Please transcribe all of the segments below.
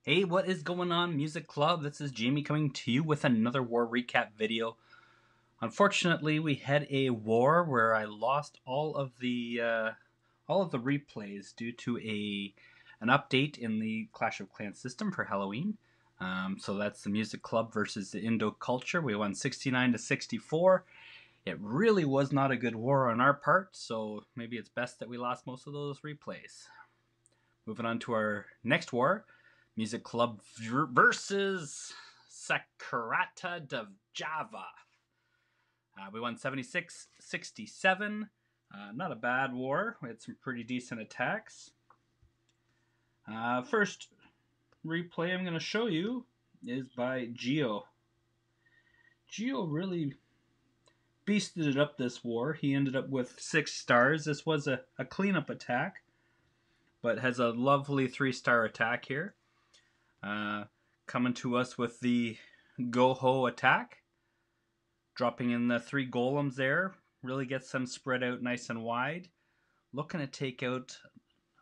Hey, what is going on, Music Club? This is Jamie coming to you with another war recap video. Unfortunately, we had a war where I lost all of the replays due to an update in the Clash of Clans system for Halloween. So that's the Music Club versus the Indo Culture. We won 69 to 64. It really was not a good war on our part, so maybe it's best that we lost most of those replays. Moving on to our next war, Music Club versus Sakurata de Java. We won 76-67. Not a bad war. We had some pretty decent attacks. First replay I'm going to show you is by Geo. Geo really beasted it up this war. He ended up with 6 stars. This was a cleanup attack, but has a lovely 3-star attack here. Coming to us with the Go-Ho attack. Dropping in the 3 golems there. Really gets them spread out nice and wide. Looking to take out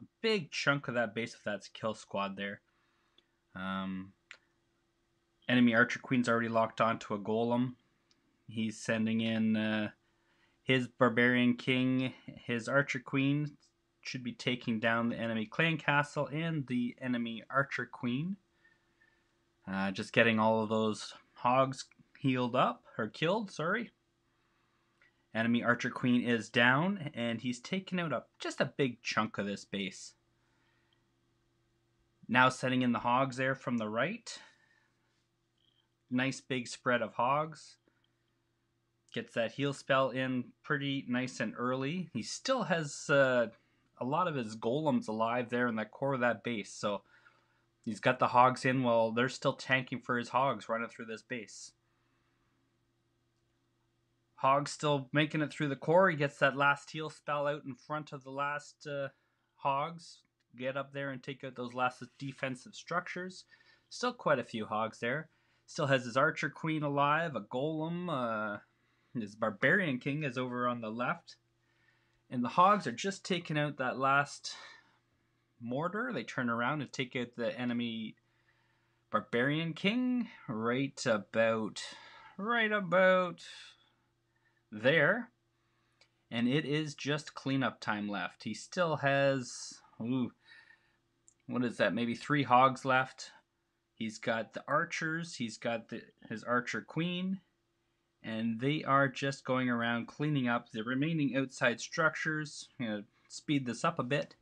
a big chunk of that base if that's kill squad there. Enemy Archer Queen's already locked onto a golem. He's sending in his Barbarian King. His Archer Queen should be taking down the enemy clan castle and the enemy Archer Queen. Just getting all of those hogs healed up, or killed, sorry. Enemy Archer Queen is down, and he's taken out just a big chunk of this base. Now setting in the hogs there from the right. Nice big spread of hogs. Gets that heal spell in pretty nice and early. He still has a lot of his golems alive there in the core of that base, so he's got the hogs in while they're still tanking for his hogs running through this base. Hog's still making it through the core. He gets that last heal spell out in front of the last hogs. Get up there and take out those last defensive structures. Still quite a few hogs there. Still has his Archer Queen alive, a golem. His Barbarian King is over on the left. And the hogs are just taking out that last mortar. They turn around and take out the enemy Barbarian King right about there. And it is just cleanup time left. He still has, what is that, maybe 3 hogs left. He's got the archers, he's got his Archer Queen, and they are just going around cleaning up the remaining outside structures. I'm going to speed this up a bit.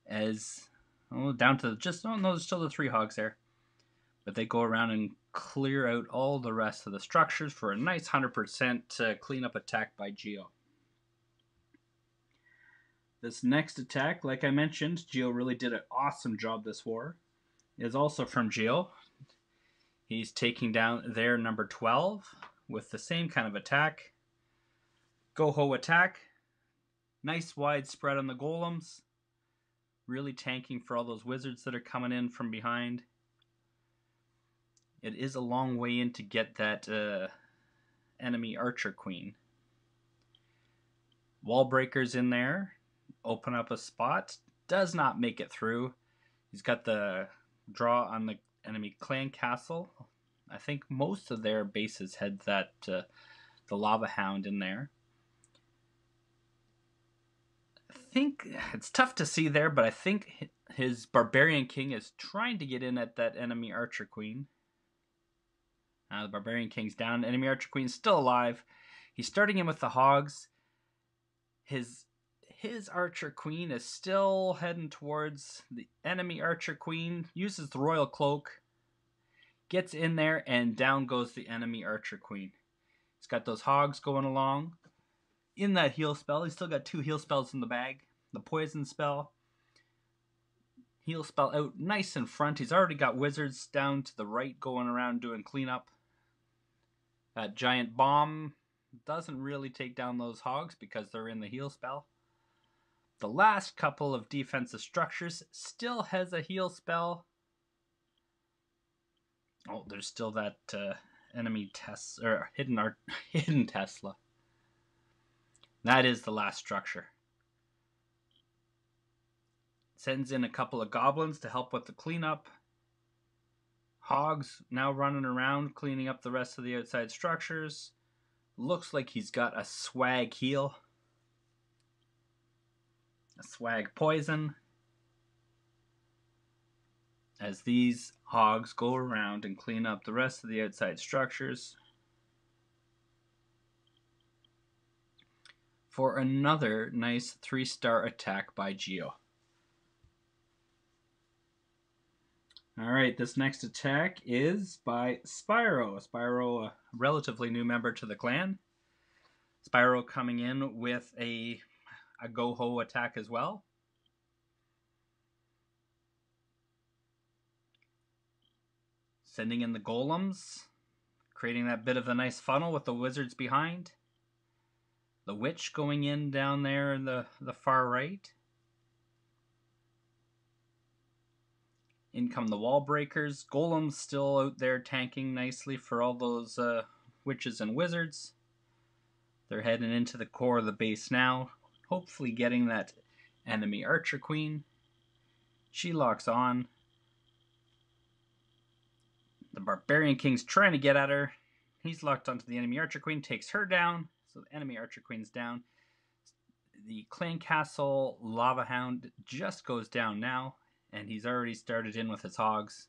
Down to no, there's still the 3 hogs there. But they go around and clear out all the rest of the structures for a nice 100% cleanup attack by Geo. This next attack, like I mentioned, Geo really did an awesome job this war. It is also from Geo. He's taking down their number 12 with the same kind of attack. Go-Ho attack. Nice wide spread on the golems. Really tanking for all those wizards that are coming in from behind. It is a long way in to get that enemy Archer Queen. Wall breakers in there. Open up a spot. Does not make it through. He's got the draw on the enemy clan castle. I think most of their bases had that the Lava Hound in there. I think it's tough to see there, but I think his Barbarian King is trying to get in at that enemy Archer Queen. The Barbarian King's down. Enemy Archer Queen's still alive. He's starting in with the hogs. His Archer Queen is still heading towards the enemy Archer Queen. Uses the Royal Cloak. Gets in there, and down goes the enemy Archer Queen. He's got those hogs going along. In that heal spell, he's still got 2 heal spells in the bag. The poison spell. Heal spell out nice in front. He's already got wizards down to the right going around doing cleanup. That giant bomb doesn't really take down those hogs because they're in the heal spell. The last couple of defensive structures still has a heal spell. Oh, there's still that enemy hidden Tesla. That is the last structure. Sends in a couple of goblins to help with the cleanup. Hogs now running around, cleaning up the rest of the outside structures. Looks like he's got a swag heal. A swag poison. As these hogs go around and clean up the rest of the outside structures. For another nice 3-star attack by Geo. Alright, this next attack is by Spyro. Spyro, a relatively new member to the clan. Spyro coming in with a Go-Ho attack as well. Sending in the golems, creating that bit of a nice funnel with the wizards behind. The witch going in down there in the far right. In come the wall breakers. Golems still out there tanking nicely for all those witches and wizards. They're heading into the core of the base now. Hopefully getting that enemy Archer Queen. She locks on. The Barbarian King's trying to get at her. He's locked onto the enemy Archer Queen. Takes her down. So the enemy Archer Queen's down. The Clan Castle Lava Hound just goes down now. And he's already started in with his hogs.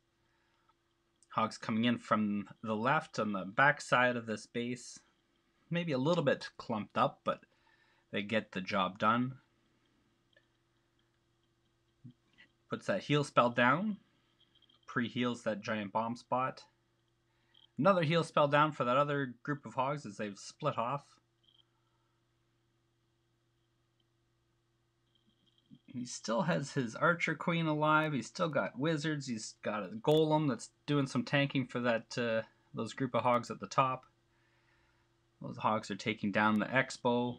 Hogs coming in from the left on the back side of this base. Maybe a little bit clumped up, but they get the job done. Puts that heal spell down. Pre-heals that giant bomb spot. Another heal spell down for that other group of hogs as they've split off. He still has his Archer Queen alive. He's still got wizards. He's got a golem that's doing some tanking for that those group of hogs at the top. Those hogs are taking down the Expo.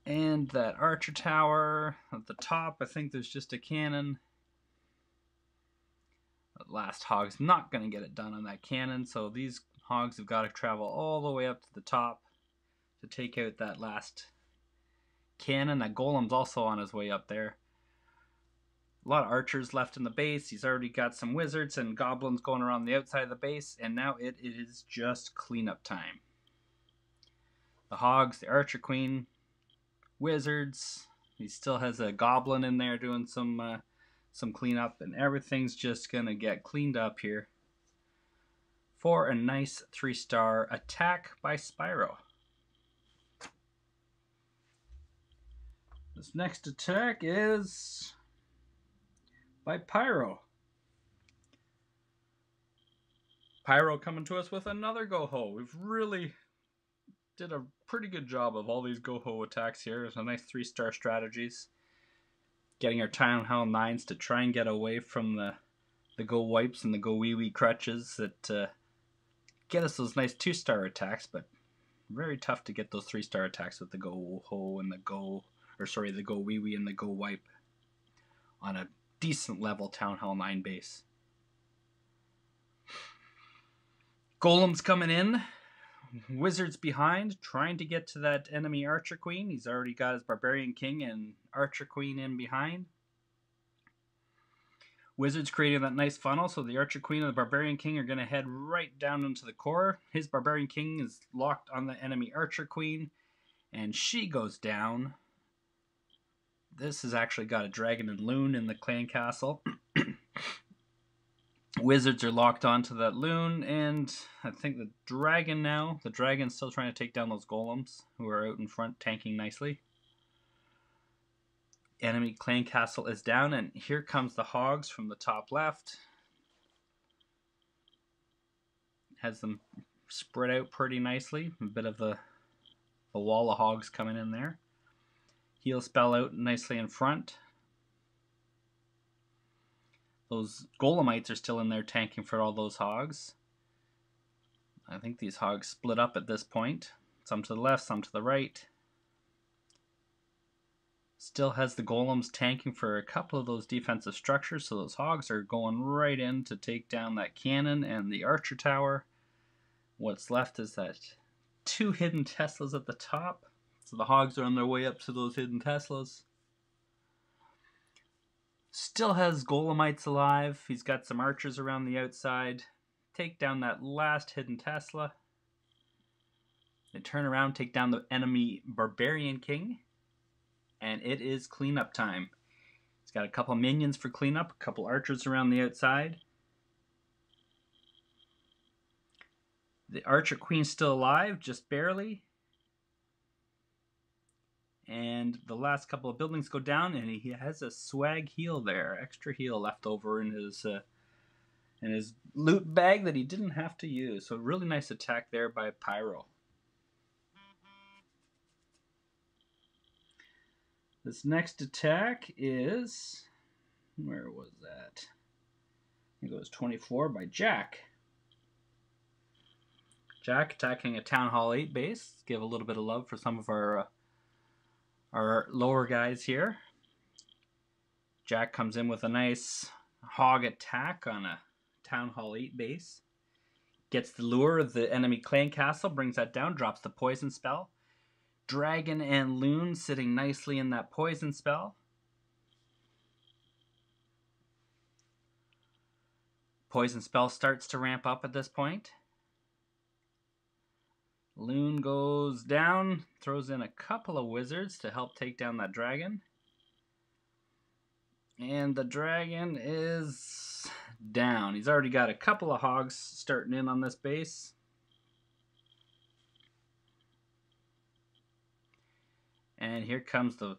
And that Archer Tower at the top, I think there's just a cannon. That last hog's not going to get it done on that cannon, so these hogs have got to travel all the way up to the top to take out that last cannon. That golem's also on his way up there. A lot of archers left in the base. He's already got some wizards and goblins going around the outside of the base, and now it is just cleanup time. The hogs, the Archer Queen, wizards. He still has a goblin in there doing some cleanup, and everything's just gonna get cleaned up here for a nice 3-star attack by Spyro. This next attack is by Pyro. Pyro coming to us with another Go-Ho. We've really did a pretty good job of all these Go-Ho attacks here. There's a nice 3-star strategies. Getting our Town Hall 9s to try and get away from the Go Wipes and the Go Wee Wee crutches that get us those nice 2-star attacks, but very tough to get those 3-star attacks with the Go-Ho and the Go Wee Wee and the Go Wipe on a decent level Town Hall 9 base. Golems coming in. Wizards behind, trying to get to that enemy Archer Queen. He's already got his Barbarian King and Archer Queen in behind. Wizards creating that nice funnel, so the Archer Queen and the Barbarian King are going to head right down into the core. His Barbarian King is locked on the enemy Archer Queen, and she goes down. This has actually got a Dragon and Loon in the clan castle. Wizards are locked onto that loon, and I think the dragon's still trying to take down those golems who are out in front tanking nicely. Enemy clan castle is down, and here comes the hogs from the top left. Has them spread out pretty nicely. A bit of a wall of hogs coming in there. Heal spell out nicely in front. Those golemites are still in there tanking for all those hogs. I think these hogs split up at this point. Some to the left, some to the right. Still has the golems tanking for a couple of those defensive structures, so those hogs are going right in to take down that cannon and the Archer Tower. What's left is that 2 hidden Teslas at the top. So the hogs are on their way up to those hidden Teslas. Still has Golemites alive. He's got some archers around the outside. Take down that last hidden Tesla. They turn around, take down the enemy Barbarian King. And it is cleanup time. He's got a couple minions for cleanup, a couple archers around the outside. The Archer Queen's still alive, just barely. And the last couple of buildings go down, and he has a swag heal there, extra heal left over in his loot bag that he didn't have to use. So really nice attack there by Pyro. This next attack is, where was that? I think it was 24 by Jack. Jack attacking a Town Hall 8 base. Let's give a little bit of love for some of our lower guys here. Jack comes in with a nice hog attack on a Town Hall 8 base. Gets the lure of the enemy clan castle, brings that down, drops the poison spell. Dragon and Loon sitting nicely in that poison spell. Poison spell starts to ramp up at this point. Loon goes down, throws in a couple of wizards to help take down that dragon. And the dragon is down. He's already got a couple of hogs starting in on this base. And here comes the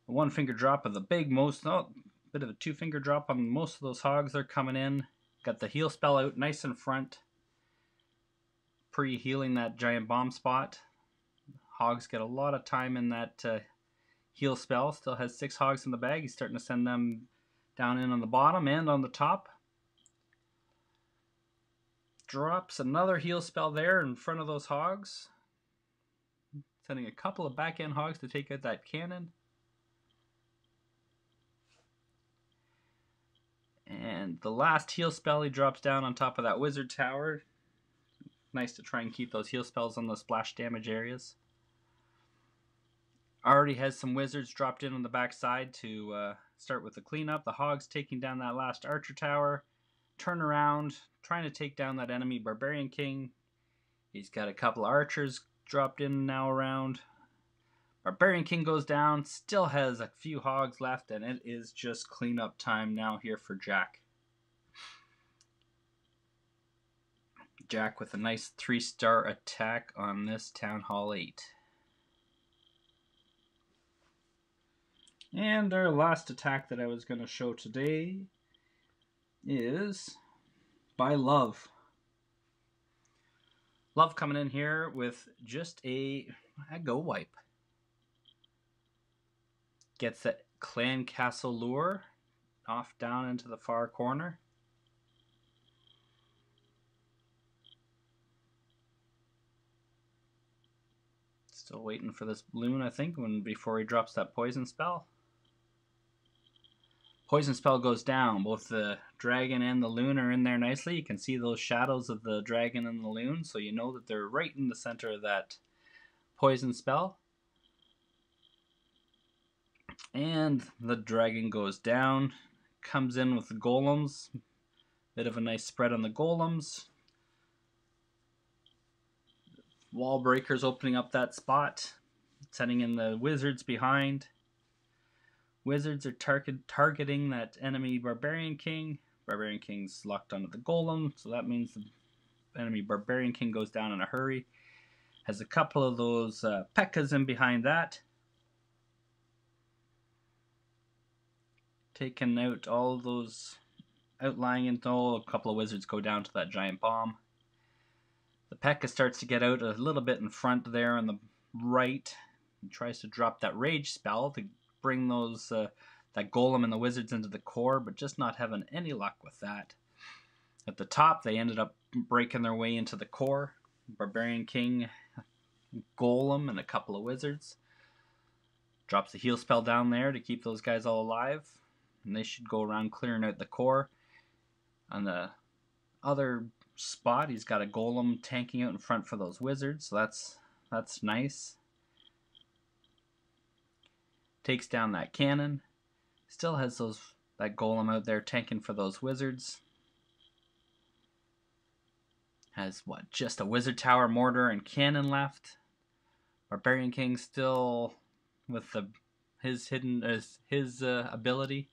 one finger drop of the big bit of a two finger drop on most of those hogs. They're coming in. Got the heal spell out nice in front. Pre-healing that giant bomb spot. Hogs get a lot of time in that heal spell. Still has 6 hogs in the bag. He's starting to send them down in on the bottom and on the top. Drops another heal spell there in front of those hogs. Sending a couple of back-end hogs to take out that cannon. And the last heal spell, he drops down on top of that wizard tower. Nice to try and keep those heal spells on the splash damage areas. Already has some wizards dropped in on the backside to start with the cleanup. The hogs taking down that last archer tower. Turn around, trying to take down that enemy Barbarian King. He's got a couple of archers dropped in now around. Barbarian King goes down, still has a few hogs left, and it is just cleanup time now here for Jack. Jack with a nice 3-star attack on this Town Hall 8. And our last attack that I was going to show today is by Love. Love coming in here with just a go wipe. Gets that clan castle lure off down into the far corner. Still waiting for this Loon, I think, before he drops that poison spell. Poison spell goes down. Both the dragon and the Loon are in there nicely. You can see those shadows of the dragon and the Loon, so you know that they're right in the center of that poison spell. And the dragon goes down. Comes in with the golems. Bit of a nice spread on the golems. Wall breakers opening up that spot. Sending in the wizards behind. Wizards are targeting that enemy Barbarian King. Barbarian King's locked onto the golem, so that means the enemy Barbarian King goes down in a hurry. Has a couple of those P.E.K.K.A.s in behind that. Taking out all of those outlying until a couple of wizards go down to that giant bomb. The P.E.K.K.A. starts to get out a little bit in front there on the right. He tries to drop that rage spell to bring those that golem and the wizards into the core, but just not having any luck with that. At the top, they ended up breaking their way into the core. Barbarian King, golem, and a couple of wizards. Drops the heal spell down there to keep those guys all alive. And they should go around clearing out the core. On the other spot, he's got a golem tanking out in front for those wizards, so that's nice. Takes down that cannon. Still has those That golem out there tanking for those wizards. Has what? Just a wizard tower, mortar, and cannon left. Barbarian King still with his ability.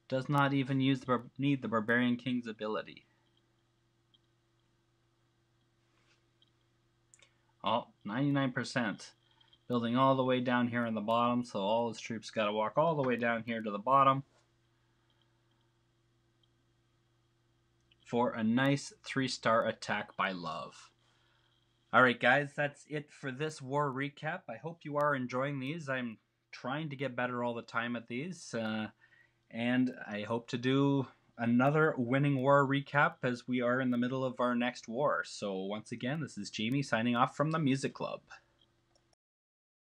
Does not even need the Barbarian King's ability. Oh, 99%. Building all the way down here on the bottom, so all his troops got to walk all the way down here to the bottom for a nice 3-star attack by Love. Alright guys, that's it for this war recap. I hope you are enjoying these. I'm trying to get better all the time at these, and I hope to do another winning war recap as we are in the middle of our next war. So once again, this is Jamie signing off from the Music Club.